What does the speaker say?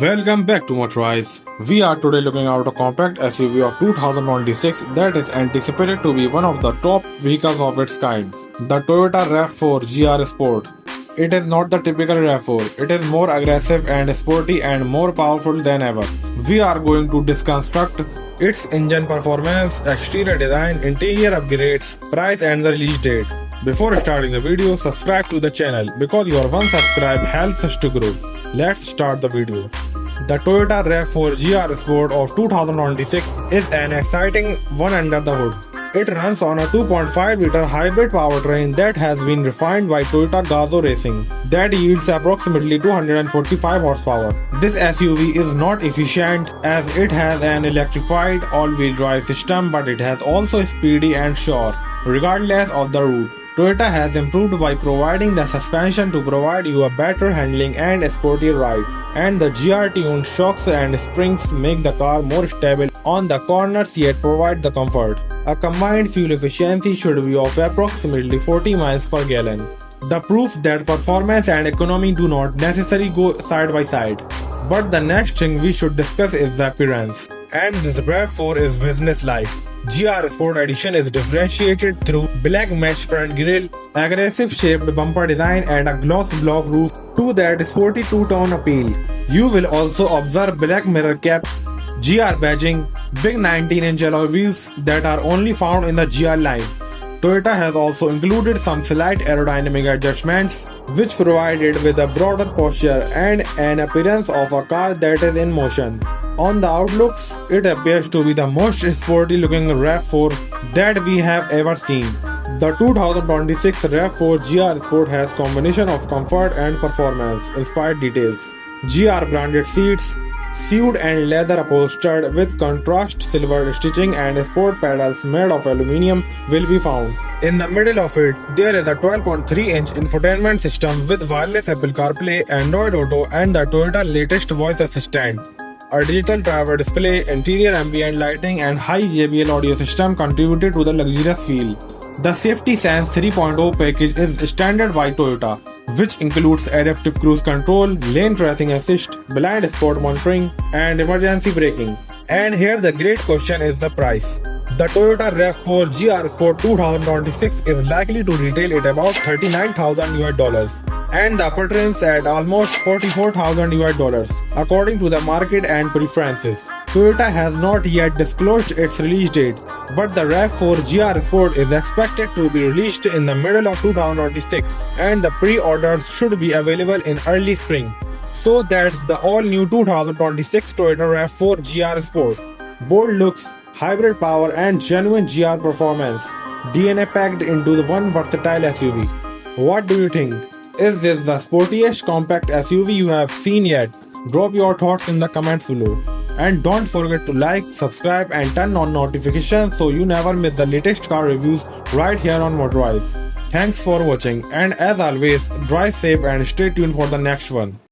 Welcome back to Motorize. We are today looking at a compact SUV of 2026 that is anticipated to be one of the top vehicles of its kind, the Toyota RAV4 GR Sport. It is not the typical RAV4, it is more aggressive and sporty and more powerful than ever. We are going to deconstruct its engine performance, exterior design, interior upgrades, price and the release date. Before starting the video, subscribe to the channel because your one subscribe helps us to grow. Let's start the video. The Toyota RAV4 GR Sport of 2026 is an exciting one under the hood. It runs on a 2.5-liter hybrid powertrain that has been refined by Toyota Gazoo Racing that yields approximately 245 horsepower. This SUV is not efficient as it has an electrified all-wheel drive system, but it has also speedy and sure, regardless of the route. Toyota has improved by providing the suspension to provide you a better handling and a sporty ride, and the GR-tuned shocks and springs make the car more stable on the corners yet provide the comfort. A combined fuel efficiency should be of approximately 40 miles per gallon. The proof that performance and economy do not necessarily go side by side. But the next thing we should discuss is the appearance. And this RAV4 is business-like. GR Sport Edition is differentiated through black mesh front grille, aggressive shaped bumper design and a gloss block roof to that sporty two-tone appeal. You will also observe black mirror caps, GR badging, big 19-inch alloy wheels that are only found in the GR line. Toyota has also included some slight aerodynamic adjustments which provide it with a broader posture and an appearance of a car that is in motion. On the outlooks, it appears to be the most sporty looking RAV4 that we have ever seen. The 2026 RAV4 GR Sport has combination of comfort and performance inspired details. GR branded seats, suede and leather upholstered with contrast silver stitching and sport pedals made of aluminum will be found. In the middle of it, there is a 12.3-inch infotainment system with wireless Apple CarPlay, Android Auto and the Toyota latest voice assistant. A digital driver display, interior ambient lighting and high JBL audio system contributed to the luxurious feel. The Safety Sense 3.0 package is standard by Toyota, which includes adaptive cruise control, lane tracing assist, blind spot monitoring, and emergency braking. And here the great question is the price. The Toyota RAV4 GR Sport 2026 is likely to retail at about $39,000 and the upper trims at almost $44,000 according to the market and preferences. Toyota has not yet disclosed its release date, but the RAV4 GR Sport is expected to be released in the middle of 2026 and the pre-orders should be available in early spring. So that's the all-new 2026 Toyota RAV4 GR Sport. Bold looks, hybrid power and genuine GR performance. DNA packed into the one versatile SUV. What do you think? Is this the sportiest compact SUV you have seen yet? Drop your thoughts in the comments below. And don't forget to like, subscribe and turn on notifications so you never miss the latest car reviews right here on Motorize. Thanks for watching and as always, drive safe and stay tuned for the next one.